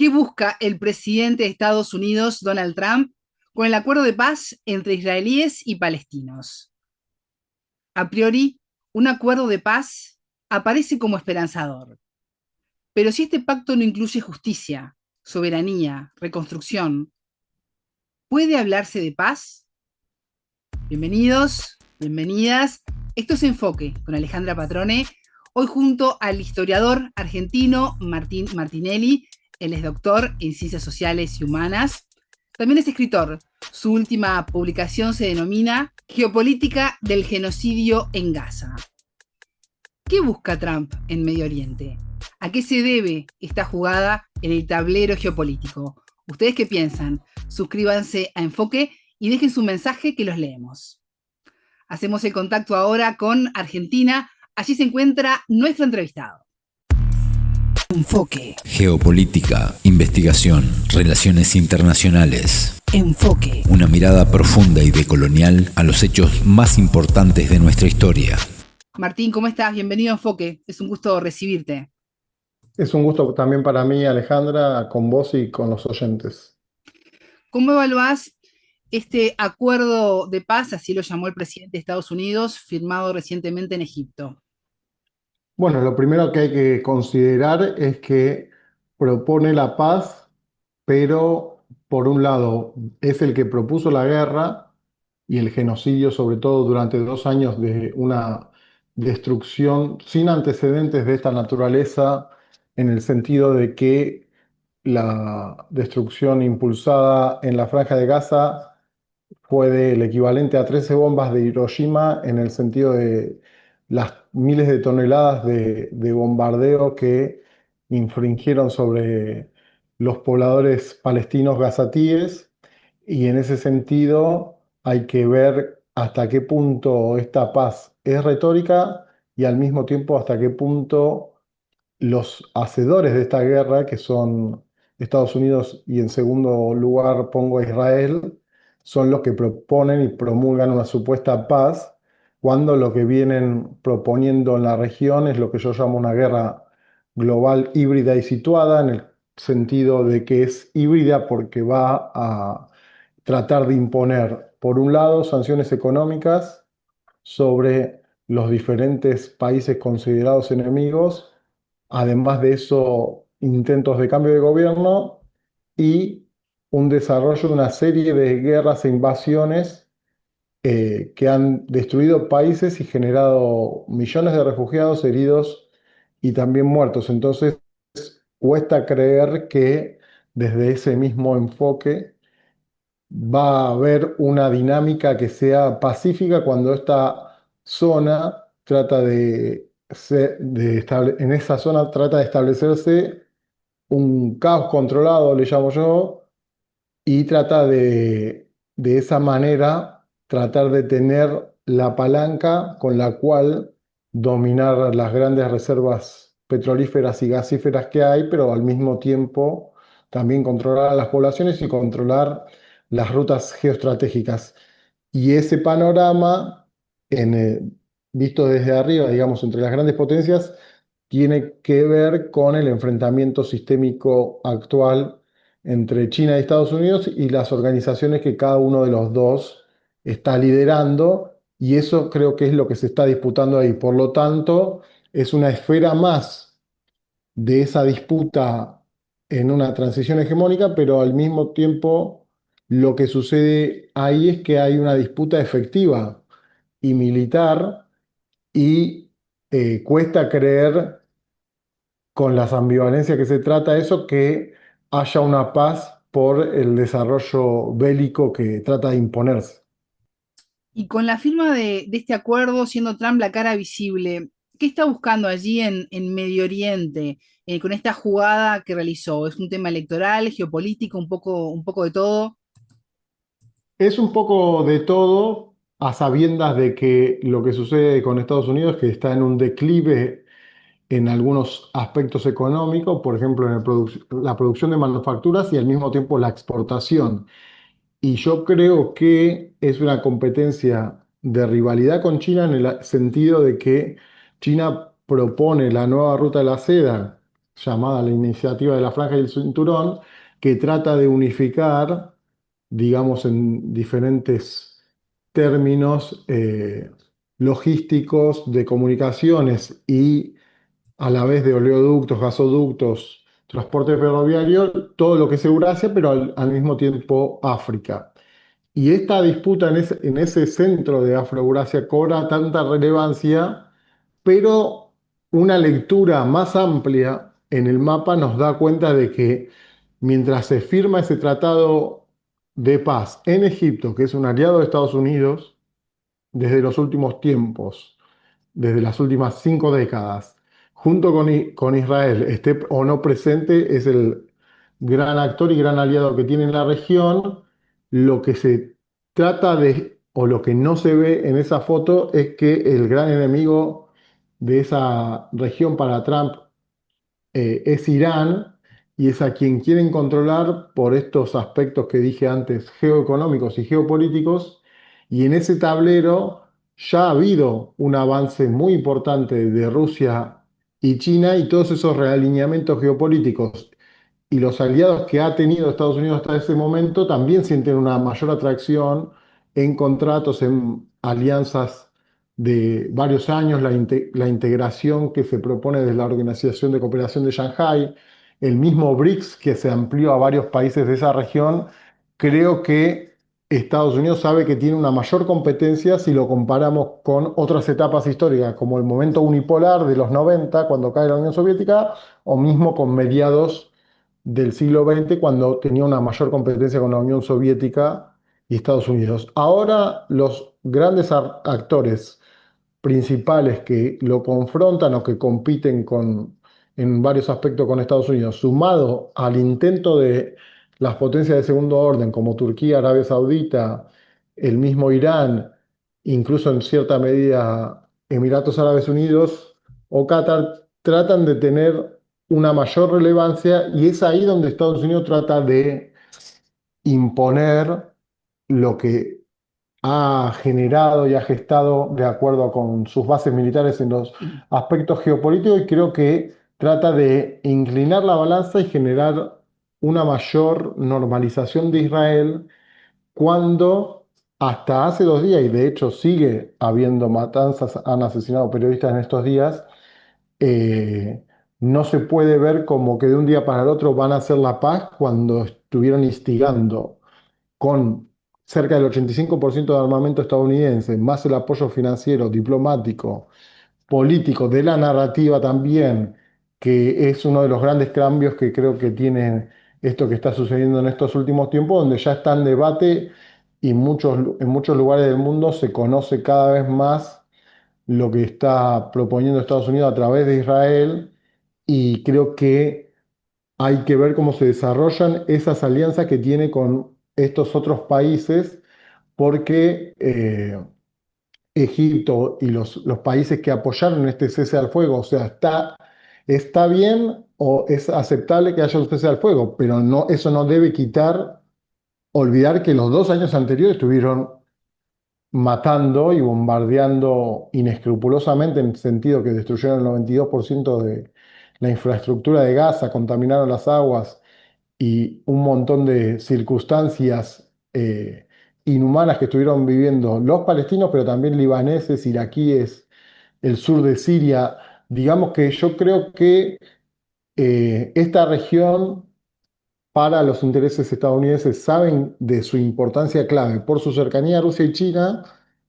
¿Qué busca el presidente de Estados Unidos, Donald Trump, con el acuerdo de paz entre israelíes y palestinos? A priori, un acuerdo de paz aparece como esperanzador, pero si este pacto no incluye justicia, soberanía, reconstrucción, ¿puede hablarse de paz? Bienvenidos, bienvenidas. Esto es Enfoque con Alejandra Patrone. Hoy junto al historiador argentino Martín Martinelli. Él es doctor en Ciencias Sociales y Humanas. También es escritor. Su última publicación se denomina Geopolítica del genocidio en Gaza. ¿Qué busca Trump en Medio Oriente? ¿A qué se debe esta jugada en el tablero geopolítico? ¿Ustedes qué piensan? Suscríbanse a Enfoque y dejen su mensaje que los leemos. Hacemos el contacto ahora con Argentina. Allí se encuentra nuestro entrevistado. Enfoque. Geopolítica, investigación, relaciones internacionales. Enfoque. Una mirada profunda y decolonial a los hechos más importantes de nuestra historia. Martín, ¿cómo estás? Bienvenido a Enfoque. Es un gusto recibirte. Es un gusto también para mí, Alejandra, con vos y con los oyentes. ¿Cómo evaluás este acuerdo de paz, así lo llamó el presidente de Estados Unidos, firmado recientemente en Egipto? Bueno, lo primero que hay que considerar es que propone la paz, pero por un lado es el que propuso la guerra y el genocidio, sobre todo durante 2 años de una destrucción sin antecedentes de esta naturaleza, en el sentido de que la destrucción impulsada en la Franja de Gaza fue el equivalente a 13 bombas de Hiroshima en el sentido de las miles de toneladas de bombardeo que infringieron sobre los pobladores palestinos gazatíes. Y en ese sentido hay que ver hasta qué punto esta paz es retórica y al mismo tiempo hasta qué punto los hacedores de esta guerra, que son Estados Unidos y en segundo lugar pongo a Israel, son los que proponen y promulgan una supuesta paz, cuando lo que vienen proponiendo en la región es lo que yo llamo una guerra global híbrida y situada, en el sentido de que es híbrida porque va a tratar de imponer, por un lado, sanciones económicas sobre los diferentes países considerados enemigos. Además de eso, intentos de cambio de gobierno y un desarrollo de una serie de guerras e invasiones que han destruido países y generado millones de refugiados, heridos y también muertos. Entonces, cuesta creer que desde ese mismo enfoque va a haber una dinámica que sea pacífica cuando esta zona trata en esa zona trata de establecerse un caos controlado, le llamo yo, y trata de esa manera tratar de tener la palanca con la cual dominar las grandes reservas petrolíferas y gasíferas que hay, pero al mismo tiempo también controlar a las poblaciones y controlar las rutas geoestratégicas. Y ese panorama, en, visto desde arriba, digamos, entre las grandes potencias, tiene que ver con el enfrentamiento sistémico actual entre China y Estados Unidos y las organizaciones que cada uno de los dos está liderando, y eso creo que es lo que se está disputando ahí. Por lo tanto, es una esfera más de esa disputa en una transición hegemónica, pero al mismo tiempo lo que sucede ahí es que hay una disputa efectiva y militar, y cuesta creer, con las ambivalencias que se trata eso, que haya una paz por el desarrollo bélico que trata de imponerse. Y con la firma de este acuerdo, siendo Trump la cara visible, ¿qué está buscando allí en Medio Oriente con esta jugada que realizó? ¿Es un tema electoral, geopolítico, un poco de todo? Es un poco de todo, a sabiendas de que lo que sucede con Estados Unidos es que está en un declive en algunos aspectos económicos, por ejemplo, en la producción de manufacturas y al mismo tiempo la exportación. Y yo creo que es una competencia de rivalidad con China, en el sentido de que China propone la nueva ruta de la seda, llamada la Iniciativa de la Franja y el Cinturón, que trata de unificar, digamos, en diferentes términos logísticos de comunicaciones y a la vez de oleoductos, gasoductos, transporte ferroviario, todo lo que es Eurasia, pero al mismo tiempo África. Y esta disputa en ese centro de Afro-Eurasia cobra tanta relevancia, pero una lectura más amplia en el mapa nos da cuenta de que mientras se firma ese tratado de paz en Egipto, que es un aliado de Estados Unidos desde los últimos tiempos, desde las últimas 5 décadas, junto con Israel, esté o no presente, es el gran actor y gran aliado que tiene en la región. Lo que se trata de, o lo que no se ve en esa foto, es que el gran enemigo de esa región para Trump es Irán y es a quien quieren controlar por estos aspectos que dije antes, geoeconómicos y geopolíticos. Y en ese tablero ya ha habido un avance muy importante de Rusia y China y todos esos realineamientos geopolíticos y los aliados que ha tenido Estados Unidos hasta ese momento también sienten una mayor atracción en contratos, en alianzas de varios años, la integración que se propone desde la Organización de Cooperación de Shanghái, el mismo BRICS que se amplió a varios países de esa región. Creo que Estados Unidos sabe que tiene una mayor competencia si lo comparamos con otras etapas históricas, como el momento unipolar de los 90, cuando cae la Unión Soviética, o mismo con mediados del siglo XX, cuando tenía una mayor competencia con la Unión Soviética y Estados Unidos. Ahora los grandes actores principales que lo confrontan o que compiten en varios aspectos con Estados Unidos, sumado al intento de las potencias de segundo orden como Turquía, Arabia Saudita, el mismo Irán, incluso en cierta medida Emiratos Árabes Unidos o Qatar, tratan de tener una mayor relevancia y es ahí donde Estados Unidos trata de imponer lo que ha generado y ha gestado de acuerdo con sus bases militares en los aspectos geopolíticos y creo que trata de inclinar la balanza y generar una mayor normalización de Israel cuando hasta hace 2 días, y de hecho sigue habiendo matanzas, han asesinado periodistas en estos días, eh, no se puede ver como que de un día para el otro van a hacer la paz cuando estuvieron instigando con cerca del 85% de armamento estadounidense, más el apoyo financiero, diplomático, político, de la narrativa también, que es uno de los grandes cambios que creo que tiene esto que está sucediendo en estos últimos tiempos, donde ya está en debate y en muchos lugares del mundo se conoce cada vez más lo que está proponiendo Estados Unidos a través de Israel y creo que hay que ver cómo se desarrollan esas alianzas que tiene con estos otros países, porque Egipto y los países que apoyaron este cese al fuego, o sea, está bien o es aceptable que haya un cese al fuego, pero no, eso no debe olvidar que los 2 años anteriores estuvieron matando y bombardeando inescrupulosamente, en el sentido que destruyeron el 92% de la infraestructura de Gaza, contaminaron las aguas y un montón de circunstancias inhumanas que estuvieron viviendo los palestinos, pero también libaneses, iraquíes, el sur de Siria. Digamos que yo creo que esta región para los intereses estadounidenses saben de su importancia clave por su cercanía a Rusia y China,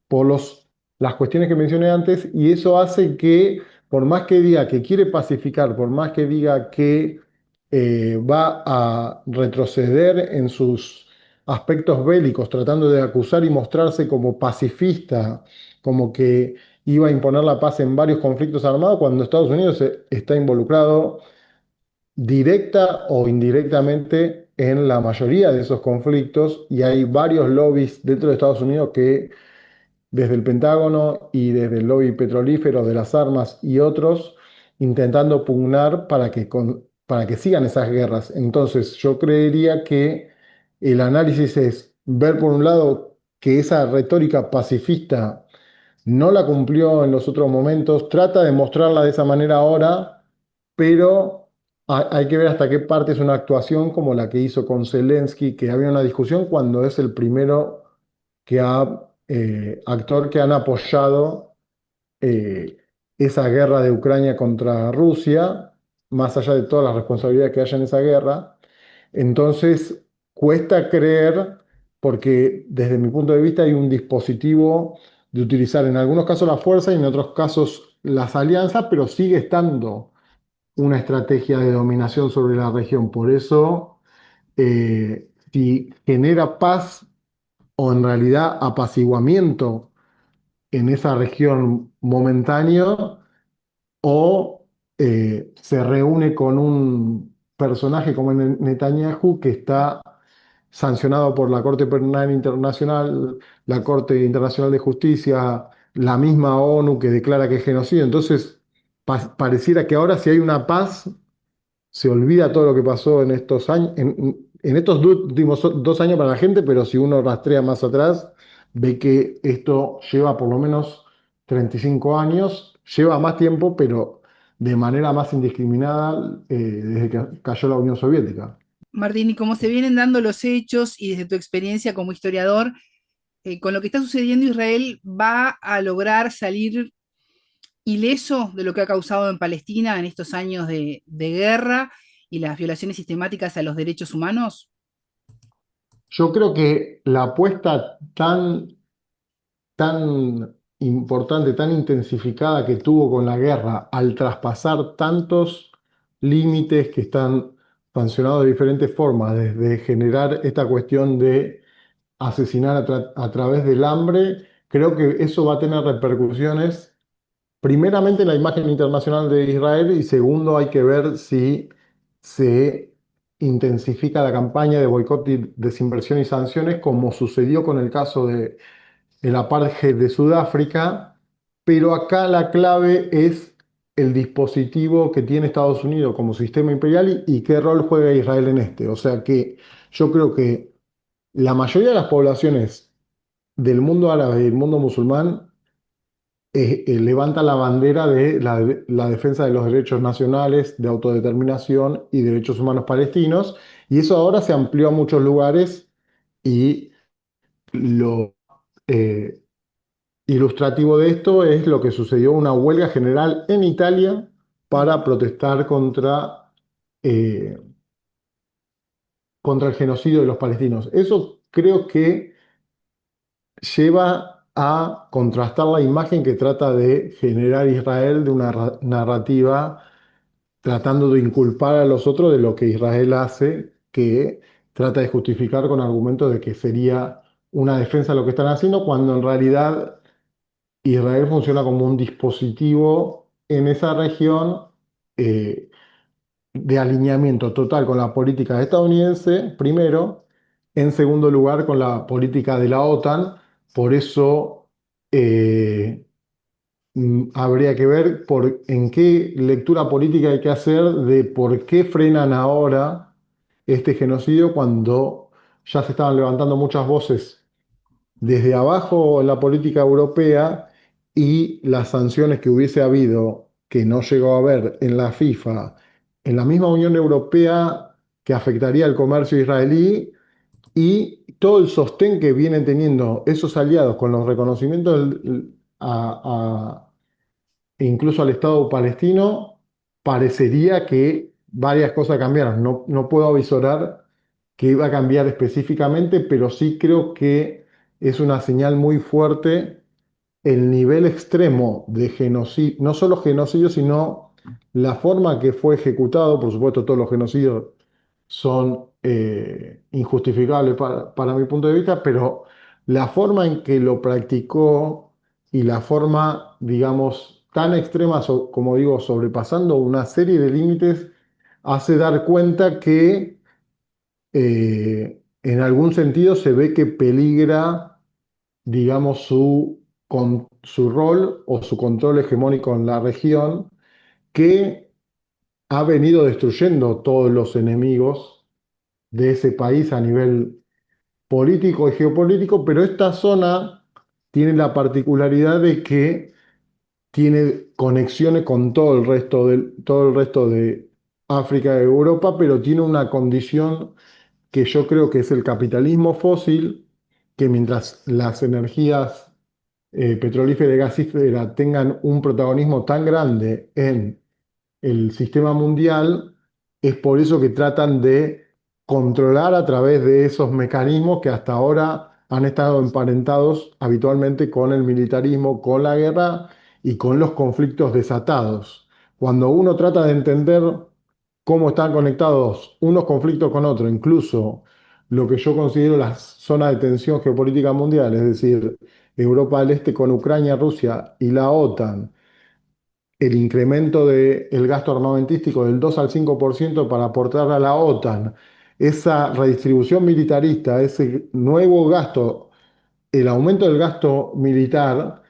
por las cuestiones que mencioné antes, y eso hace que, por más que diga que quiere pacificar, por más que diga que va a retroceder en sus aspectos bélicos, tratando de acusar y mostrarse como pacifista, como que iba a imponer la paz en varios conflictos armados, cuando Estados Unidos está involucrado directa o indirectamente en la mayoría de esos conflictos y hay varios lobbies dentro de Estados Unidos que desde el Pentágono y desde el lobby petrolífero de las armas y otros intentando pugnar para que sigan esas guerras. Entonces yo creería que el análisis es ver por un lado que esa retórica pacifista no la cumplió en los otros momentos, trata de mostrarla de esa manera ahora, pero Hay que ver hasta qué parte es una actuación como la que hizo con Zelensky, que había una discusión cuando es el primero actor que han apoyado eh, esa guerra de Ucrania contra Rusia, más allá de todas las responsabilidades que haya en esa guerra. Entonces, cuesta creer, porque desde mi punto de vista hay un dispositivo de utilizar en algunos casos la fuerza y en otros casos las alianzas, pero sigue estando una estrategia de dominación sobre la región. Por eso, si genera paz o en realidad apaciguamiento en esa región momentáneo, o se reúne con un personaje como Netanyahu que está sancionado por la Corte Penal Internacional, la Corte Internacional de Justicia, la misma ONU que declara que es genocidio. Entonces, pareciera que ahora si hay una paz, se olvida todo lo que pasó en estos años, en estos últimos 2 años para la gente, pero si uno rastrea más atrás, ve que esto lleva por lo menos 35 años, lleva más tiempo, pero de manera más indiscriminada desde que cayó la Unión Soviética. Martín, y como se vienen dando los hechos y desde tu experiencia como historiador, con lo que está sucediendo, Israel va a lograr salir ileso de lo que ha causado en Palestina en estos años de guerra y las violaciones sistemáticas a los derechos humanos? Yo creo que la apuesta tan importante, tan intensificada que tuvo con la guerra, al traspasar tantos límites que están sancionados de diferentes formas, desde generar esta cuestión de asesinar a través del hambre, creo que eso va a tener repercusiones, primeramente en la imagen internacional de Israel y segundo hay que ver si se intensifica la campaña de boicot, y desinversión y sanciones, como sucedió con el caso de el apartheid de Sudáfrica, pero acá la clave es el dispositivo que tiene Estados Unidos como sistema imperial y qué rol juega Israel en este. O sea que yo creo que la mayoría de las poblaciones del mundo árabe y del mundo musulmán levanta la bandera de la defensa de los derechos nacionales, de autodeterminación y derechos humanos palestinos, y eso ahora se amplió a muchos lugares y lo... eh, ilustrativo de esto es lo que sucedió una huelga general en Italia para protestar eh, contra el genocidio de los palestinos. Eso creo que lleva a contrastar la imagen que trata de generar Israel de una narrativa tratando de inculpar a los otros de lo que Israel hace, que trata de justificar con argumentos de que sería una defensa de lo que están haciendo, cuando en realidad Israel funciona como un dispositivo en esa región eh, de alineamiento total con la política estadounidense, primero, en segundo lugar con la política de la OTAN. Por eso habría que ver en qué lectura política hay que hacer de por qué frenan ahora este genocidio cuando ya se estaban levantando muchas voces desde abajo en la política europea, y las sanciones que hubiese habido, que no llegó a haber en la FIFA, en la misma Unión Europea, que afectaría al comercio israelí, y todo el sostén que vienen teniendo esos aliados con los reconocimientos e incluso al Estado palestino, parecería que varias cosas cambiaron. No, no puedo avisorar que iba a cambiar específicamente, pero sí creo que es una señal muy fuerte el nivel extremo de genocidio, no solo genocidio, sino la forma que fue ejecutado. Por supuesto, todos los genocidios son injustificables para mi punto de vista, pero la forma en que lo practicó y la forma, digamos, tan extrema, como digo, sobrepasando una serie de límites, hace dar cuenta que en algún sentido se ve que peligra, digamos, su rol o su control hegemónico en la región, que ha venido destruyendo todos los enemigos de ese país a nivel político y geopolítico, pero esta zona tiene la particularidad de que tiene conexiones con todo el resto de África y Europa, pero tiene una condición que yo creo que es el capitalismo fósil, que mientras las energías petrolífera y gasífera tengan un protagonismo tan grande en el sistema mundial, es por eso que tratan de controlar a través de esos mecanismos que hasta ahora han estado emparentados habitualmente con el militarismo, con la guerra y con los conflictos desatados. Cuando uno trata de entender cómo están conectados unos conflictos con otros, incluso lo que yo considero las zonas de tensión geopolítica mundial, es decir, Europa del Este con Ucrania, Rusia y la OTAN, el incremento del gasto armamentístico del 2 al 5% para aportar a la OTAN, esa redistribución militarista, ese nuevo gasto, el aumento del gasto militar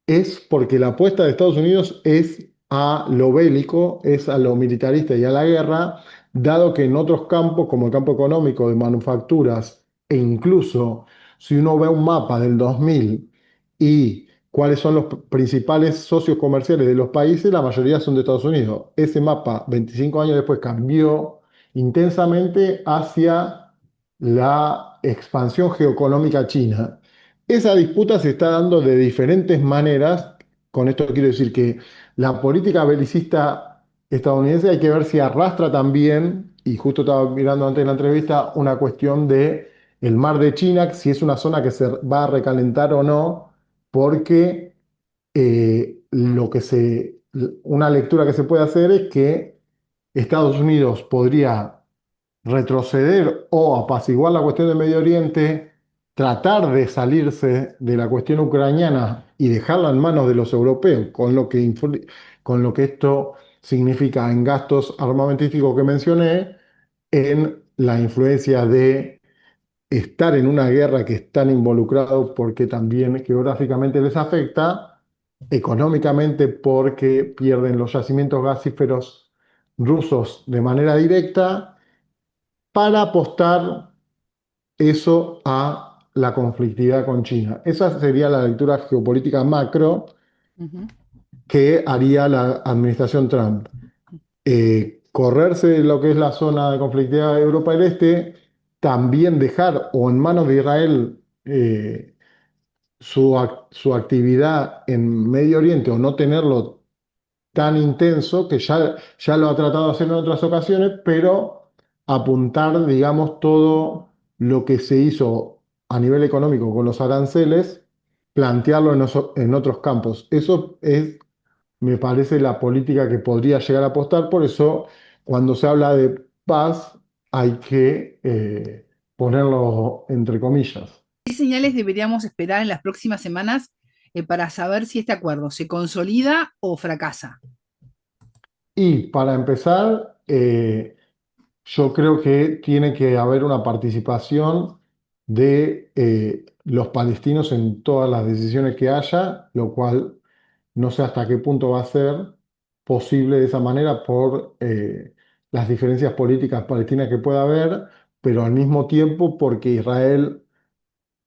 es porque la apuesta de Estados Unidos es a lo bélico, es a lo militarista y a la guerra, dado que en otros campos, como el campo económico, de manufacturas, e incluso si uno ve un mapa del 2000 y cuáles son los principales socios comerciales de los países, la mayoría son de Estados Unidos. Ese mapa, 25 años después, cambió intensamente hacia la expansión geoeconómica china. Esa disputa se está dando de diferentes maneras. Con esto quiero decir que la política belicista estadounidense hay que ver si arrastra también, y justo estaba mirando antes de la entrevista, una cuestión de el mar de China, si es una zona que se va a recalentar o no, porque una lectura que se puede hacer es que Estados Unidos podría retroceder o apaciguar la cuestión de Medio Oriente, tratar de salirse de la cuestión ucraniana y dejarla en manos de los europeos, con lo que esto significa en gastos armamentísticos que mencioné, en la influencia de estar en una guerra que están involucrados porque también geográficamente les afecta, económicamente porque pierden los yacimientos gasíferos rusos de manera directa, para apostar eso a la conflictividad con China. Esa sería la lectura geopolítica macro Ujú. que haría la administración Trump. Correrse de lo que es la zona de conflictividad de Europa del Este, también dejar o en manos de Israel su actividad en Medio Oriente o no tenerlo tan intenso, que ya lo ha tratado de hacer en otras ocasiones, pero apuntar, digamos, todo lo que se hizo a nivel económico con los aranceles, plantearlo en otros campos. Eso es, me parece, la política que podría llegar a apostar. Por eso, cuando se habla de paz, hay que ponerlo entre comillas. ¿Qué señales deberíamos esperar en las próximas semanas para saber si este acuerdo se consolida o fracasa? Y para empezar, yo creo que tiene que haber una participación de los palestinos en todas las decisiones que haya, lo cual no sé hasta qué punto va a ser posible de esa manera por las diferencias políticas palestinas que pueda haber, pero al mismo tiempo porque Israel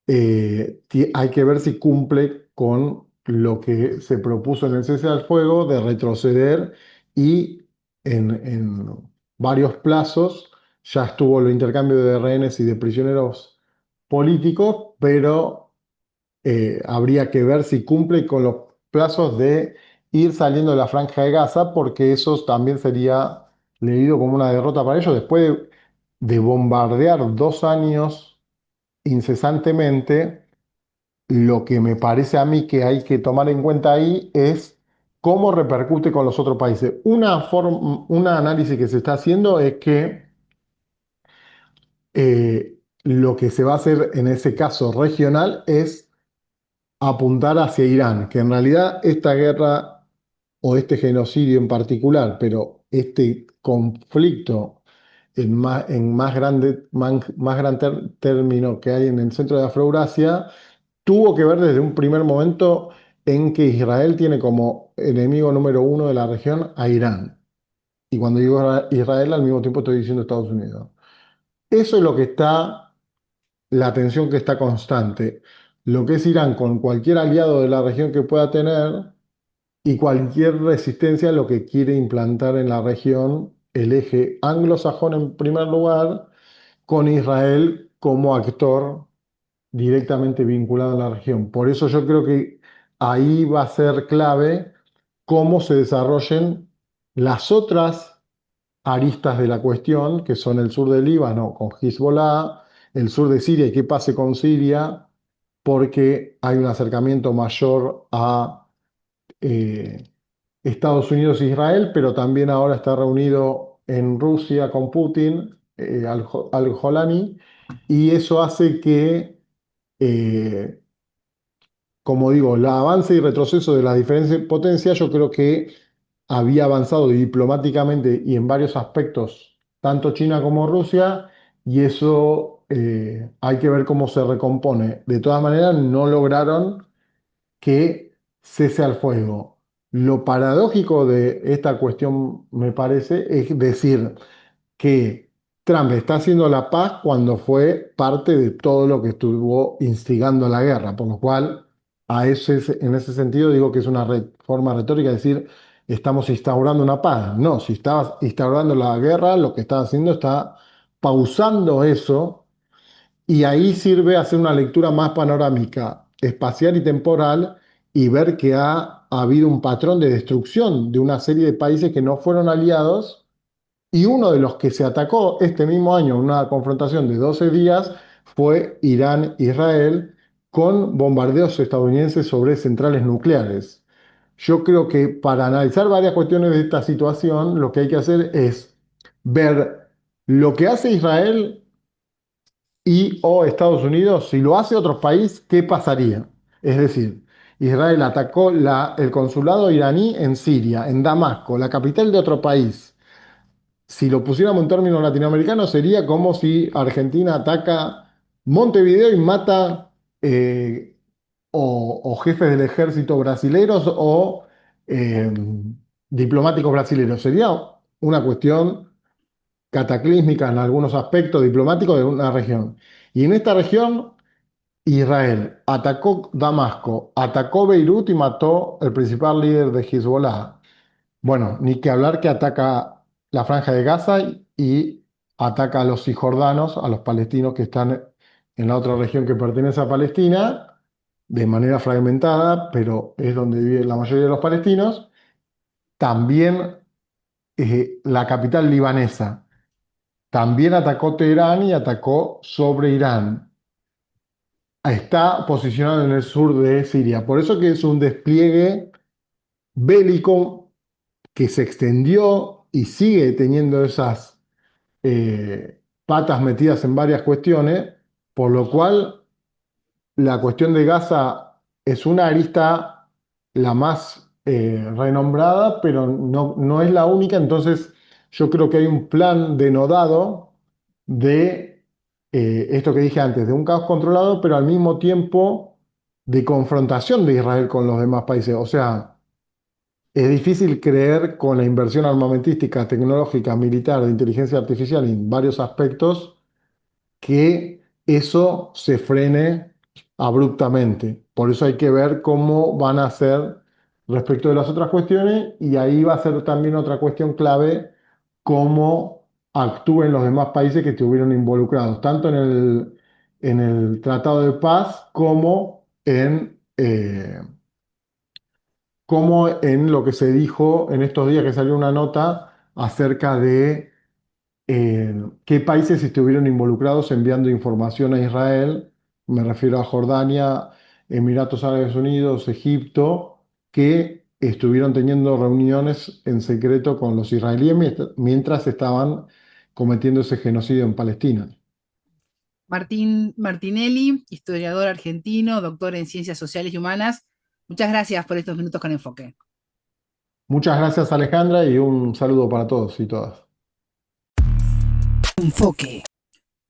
hay que ver si cumple con lo que se propuso en el cese al fuego de retroceder y en varios plazos ya estuvo el intercambio de rehenes y de prisioneros políticos, pero habría que ver si cumple con los plazos de ir saliendo de la Franja de Gaza, porque eso también sería leído como una derrota para ellos después de bombardear 2 años incesantemente. Lo que me parece a mí que hay que tomar en cuenta ahí es cómo repercute con los otros países. Un análisis que se está haciendo es que lo que se va a hacer en ese caso regional es apuntar hacia Irán, que en realidad esta guerra o este genocidio en particular, pero este conflicto en más gran término que hay en el centro de Afroeurasia, tuvo que ver desde un primer momento en que Israel tiene como enemigo número uno de la región a Irán. Y cuando digo Israel, al mismo tiempo estoy diciendo Estados Unidos. Eso es lo que está, la tensión que está constante. Lo que es Irán con cualquier aliado de la región que pueda tener y cualquier resistencia a lo que quiere implantar en la región el eje anglosajón en primer lugar, con Israel como actor directamente vinculado a la región. Por eso yo creo que ahí va a ser clave cómo se desarrollen las otras aristas de la cuestión, que son el sur del Líbano con Hezbollah, el sur de Siria y qué pase con Siria, porque hay un acercamiento mayor a eh, Estados Unidos e Israel, pero también ahora está reunido en Rusia con Putin, al-Jolani, y eso hace que, eh, como digo, el avance y retroceso de las diferentes potencias, yo creo que había avanzado diplomáticamente y en varios aspectos, tanto China como Rusia, y eso hay que ver cómo se recompone. De todas maneras, no lograron que cese al fuego. Lo paradójico de esta cuestión, me parece, es decir que Trump está haciendo la paz cuando fue parte de todo lo que estuvo instigando la guerra, por lo cual en ese sentido digo que es una forma retórica de decir estamos instaurando una paz. No, si estabas instaurando la guerra, lo que está haciendo está pausando eso y ahí sirve hacer una lectura más panorámica, espacial y temporal y ver que ha habido un patrón de destrucción de una serie de países que no fueron aliados y uno de los que se atacó este mismo año en una confrontación de 12 días fue Irán-Israel con bombardeos estadounidenses sobre centrales nucleares. Yo creo que para analizar varias cuestiones de esta situación, lo que hay que hacer es ver lo que hace Israel y o Estados Unidos, si lo hace otro país, ¿qué pasaría? Es decir, Israel atacó el consulado iraní en Siria, en Damasco, la capital de otro país. Si lo pusiéramos en términos latinoamericanos, sería como si Argentina ataca Montevideo y mata o jefes del ejército brasileros o eh, diplomáticos brasileños. Sería una cuestión cataclísmica en algunos aspectos diplomáticos de una región. Y en esta región, Israel atacó Damasco, atacó Beirut y mató el principal líder de Hezbollah. Bueno, ni que hablar que ataca la Franja de Gaza y ataca a los cisjordanos, a los palestinos que están en la otra región que pertenece a Palestina, de manera fragmentada, pero es donde vive la mayoría de los palestinos. También la capital libanesa. También atacó Teherán y atacó sobre Irán. Está posicionado en el sur de Siria. Por eso que es un despliegue bélico que se extendió y sigue teniendo esas patas metidas en varias cuestiones, por lo cual la cuestión de Gaza es una arista la más renombrada, pero no es la única, entonces yo creo que hay un plan denodado de esto que dije antes, de un caos controlado, pero al mismo tiempo de confrontación de Israel con los demás países. O sea, es difícil creer con la inversión armamentística, tecnológica, militar, de inteligencia artificial en varios aspectos que eso se frene abruptamente. Por eso hay que ver cómo van a ser respecto de las otras cuestiones y ahí va a ser también otra cuestión clave, cómo actúen los demás países que estuvieron involucrados, tanto en el Tratado de Paz como en lo que se dijo en estos días que salió una nota acerca de qué países estuvieron involucrados enviando información a Israel. Me refiero a Jordania, Emiratos Árabes Unidos, Egipto, que estuvieron teniendo reuniones en secreto con los israelíes mientras estaban cometiendo ese genocidio en Palestina. Martín Martinelli, historiador argentino, doctor en Ciencias Sociales y Humanas. Muchas gracias por estos minutos con enfoque. Muchas gracias, Alejandra, y un saludo para todos y todas. Enfoque.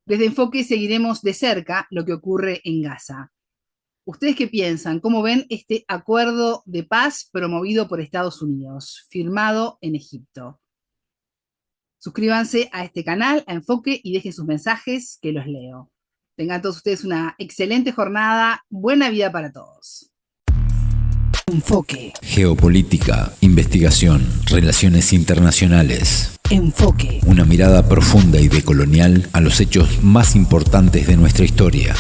Desde Enfoque seguiremos de cerca lo que ocurre en Gaza. ¿Ustedes qué piensan? ¿Cómo ven este acuerdo de paz promovido por Estados Unidos, firmado en Egipto? Suscríbanse a este canal, a Enfoque, y dejen sus mensajes que los leo. Tengan todos ustedes una excelente jornada. Buena vida para todos. Enfoque. Geopolítica, investigación, relaciones internacionales. Enfoque. Una mirada profunda y decolonial a los hechos más importantes de nuestra historia.